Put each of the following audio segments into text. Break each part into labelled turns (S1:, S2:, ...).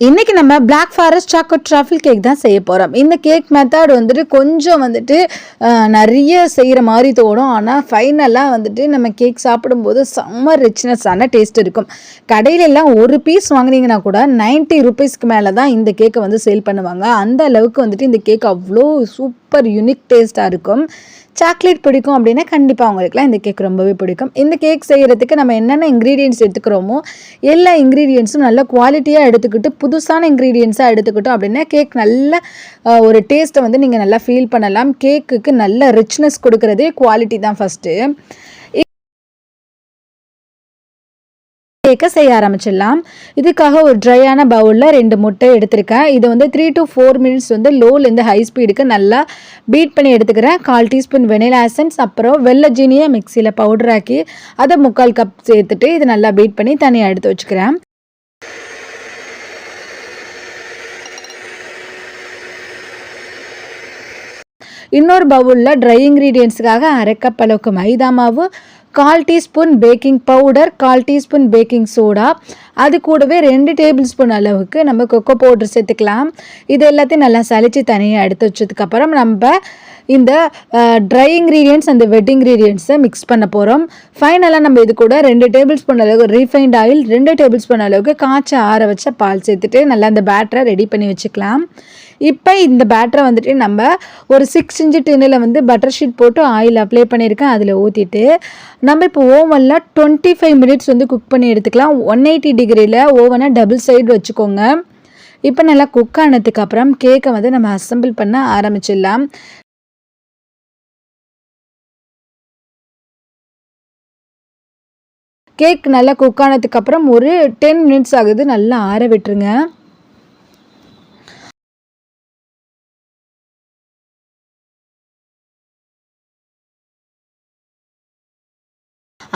S1: இன்றைக்கி நம்ம black forest chocolate truffle cake தான் செய்ய போகிறோம். இந்த கேக் மெத்தட் வந்துட்டு கொஞ்சம் வந்துட்டு நிறைய செய்கிற மாதிரி தோணும். ஆனால் ஃபைனலாக வந்துட்டு நம்ம கேக் சாப்பிடும்போது செம்ம ரிச்னஸான டேஸ்ட் இருக்கும். கடையிலெல்லாம் ஒரு பீஸ் வாங்கினீங்கன்னா கூட 90 ரூபீஸ்க்கு மேலே தான் இந்த கேக்கை வந்து சேல் பண்ணுவாங்க. அந்த அளவுக்கு வந்துட்டு இந்த கேக் அவ்வளோ சூப்பர் யூனிக் டேஸ்ட்டாக இருக்கும். சாக்லேட் பிடிக்கும் அப்படின்னா கண்டிப்பாக அவங்களுக்குலாம் இந்த கேக் ரொம்பவே பிடிக்கும். இந்த கேக் செய்கிறதுக்கு நம்ம என்னென்ன இன்க்ரீடியன்ட்ஸ் எடுத்துக்கிறோமோ எல்லா இன்க்ரீடியன்ட்ஸும் நல்ல குவாலிட்டியாக எடுத்துக்கிட்டு புதுசான இன்க்ரீடியன்ஸாக எடுத்துக்கிட்டோம் அப்படின்னா கேக் நல்ல ஒரு டேஸ்ட்டை வந்து நீங்கள் நல்லா ஃபீல் பண்ணலாம். கேக்குக்கு நல்ல ரிச்னஸ் கொடுக்குறதே குவாலிட்டி தான் ஃபஸ்ட்டு. கேக்கை செய்ய ஆரம்பிச்சிடலாம். இதுக்காக ஒரு ட்ரையான பவுலில் 2 முட்டை எடுத்திருக்கேன். இதை வந்து 3 to 4 மினிட்ஸ் வந்து லோலேருந்து ஹை ஸ்பீடுக்கு நல்லா பீட் பண்ணி எடுத்துக்கிறேன். 1/4 டீஸ்பூன் வெனிலா எசன்ஸ், அப்புறம் வெள்ளை ஜீனியை மிக்சியில் பவுடர் ஆக்கி அதை 3/4 கப் சேர்த்துட்டு இது நல்லா பீட் பண்ணி தனியாக எடுத்து வச்சுக்கிறேன். இன்னொரு பவுலில் ட்ரை இன்க்ரீடியன்ஸுக்காக 1/2 கப் அளவுக்கு மைதா மாவு, 1/4 teaspoon baking powder, 1/4 teaspoon baking soda, அது கூடவே 2 டேபிள் ஸ்பூன் அளவுக்கு நம்ம கொக்கோ பவுடர் சேர்த்துக்கலாம். இது எல்லாத்தையும் நல்லா சளிச்சு தனியாக எடுத்து வச்சதுக்கப்புறம் நம்ம இந்த ட்ரை இன்க்ரீடியன்ட்ஸ் அந்த வெட் இன்க்ரீடியன்ட்ஸை மிக்ஸ் பண்ண போகிறோம். ஃபைனலாக நம்ம இது கூட 2 டேபிள் ஸ்பூன் அளவுக்கு ரீஃபைண்ட் ஆயில், 2 டேபிள் ஸ்பூன் அளவுக்கு காய்ச்சி ஆற வச்ச பால் சேர்த்துட்டு நல்லா அந்த பேட்டரை ரெடி பண்ணி வச்சுக்கலாம். இப்போ இந்த பேட்டரை வந்துட்டு நம்ம ஒரு 6 இன்ச் டின்னில் வந்து பட்டர் ஷீட் போட்டு ஆயில் அப்ளை பண்ணியிருக்கேன். அதில் ஊற்றிட்டு நம்ம இப்போ ஓவனில் 25 மினிட்ஸ் வந்து குக் பண்ணி எடுத்துக்கலாம். 180 டிகிரியில் ஓவனை டபுள் சைடு வச்சுக்கோங்க. இப்போ நல்லா குக் ஆனதுக்கு அப்புறம் கேக்கை வந்து நம்ம அசம்பிள் பண்ண ஆரம்பிச்சிடலாம். கேக் நல்லா குக் ஆனதுக்கப்புறம் ஒரு 10 மினிட்ஸ் ஆகுது, நல்லா ஆற விட்டுருங்க.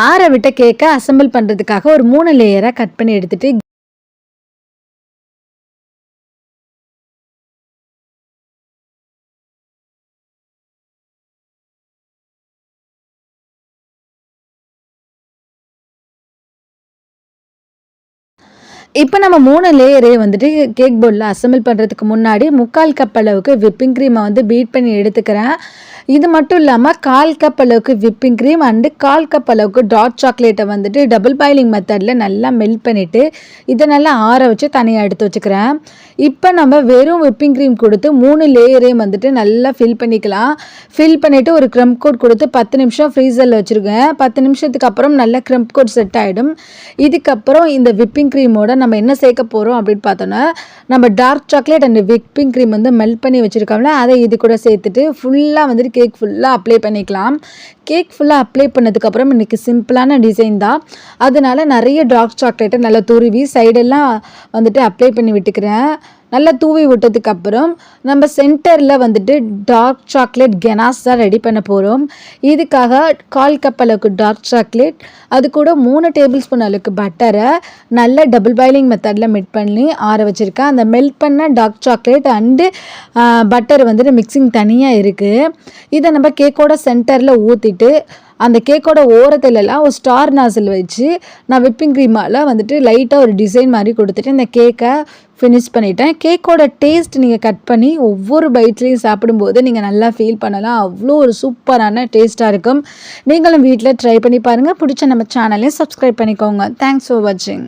S1: ஆற விட்ட கேக்கை அசம்பிள் பண்ணுறதுக்காக ஒரு 3 லேயராக கட் பண்ணி எடுத்துகிட்டு இப்போ நம்ம 3 லேயரே வந்துட்டு கேக் போர்டில் அசம்பிள் பண்ணுறதுக்கு முன்னாடி 3/4 கப் அளவுக்கு விப்பிங் க்ரீமை வந்து பீட் பண்ணி எடுத்துக்கிறேன். இது மட்டும் இல்லாமல் 1/4 கப் அளவுக்கு விப்பிங் க்ரீம் அண்டு 1/4 கப் அளவுக்கு டார்க் சாக்லேட்டை வந்துட்டு டபுள் பாயிலிங் மெத்தடில் நல்லா மெல்ட் பண்ணிவிட்டு இதை நல்லா ஆற வச்சு தனியாக எடுத்து வச்சுக்கிறேன். இப்போ நம்ம வெறும் விப்பிங் க்ரீம் கொடுத்து 3 லேயரையும் வந்துட்டு நல்லா ஃபில் பண்ணிக்கலாம். ஃபில் பண்ணிவிட்டு ஒரு க்ரம்ப் கோட் கொடுத்து 10 நிமிஷம் ஃப்ரீசரில் வச்சுருக்கேன். 10 நிமிஷத்துக்கு அப்புறம் நல்லா க்ரம்ப் கோட் செட் ஆகிடும். இதுக்கப்புறம் இந்த விப்பிங் க்ரீமோட நம்ம என்ன சேர்க்க போகிறோம் அப்படின்னு பார்த்தோன்னா நம்ம dark chocolate and whipping cream வந்து மெல்ட் பண்ணி வச்சுருக்கோம்ல அதை இது கூட சேர்த்துட்டு ஃபுல்லாக வந்துட்டு கேக் ஃபுல்லாக அப்ளை பண்ணிக்கலாம். கேக் ஃபுல்லாக அப்ளை பண்ணதுக்கப்புறம் இன்றைக்கி சிம்பிளான டிசைன் தான், அதனால நிறைய டார்க் சாக்லேட்டை நல்லா துருவி சைடெல்லாம் வந்துட்டு அப்ளை பண்ணி விட்டுக்கிறேன். நல்லா தூவி விட்டதுக்கப்புறம் நம்ம சென்டரில் வந்துட்டு டார்க் சாக்லேட் கெனாஸ் தான் ரெடி பண்ண போகிறோம். இதுக்காக 1/4 கப் அளவுக்கு டார்க் சாக்லேட், அது கூட 3 டேபிள் ஸ்பூன் அளவுக்கு பட்டரை நல்ல டபுள் பாயிலிங் மெத்தடில் மெல்ட் பண்ணி ஆற வச்சுருக்கேன். அந்த மெல்ட் பண்ண டார்க் சாக்லேட் அண்டு பட்டர் வந்துட்டு மிக்சிங் தனியாக இருக்குது. இதை நம்ம கேக்கோட சென்டரில் ஊற்றிட்டு அந்த கேக்கோட ஓரத்துலலாம் ஒரு ஸ்டார் நாசில் வச்சு நான் விப்பிங் க்ரீமால் வந்துட்டு லைட்டாக ஒரு டிசைன் மாதிரி கொடுத்துட்டு இந்த கேக்கை ஃபினிஷ் பண்ணிட்டேன். கேக்கோட டேஸ்ட் நீங்கள் கட் பண்ணி ஒவ்வொரு பைட்லேயும் சாப்பிடும்போது நீங்கள் நல்லா ஃபீல் பண்ணலாம். அவ்வளோ ஒரு சூப்பரான டேஸ்ட்டாக இருக்கும். நீங்களும் வீட்டில் ட்ரை பண்ணி பாருங்கள். பிடிச்ச நம்ம சேனலையும் சப்ஸ்கிரைப் பண்ணிக்கோங்க. தேங்க்ஸ் ஃபார் வாட்சிங்.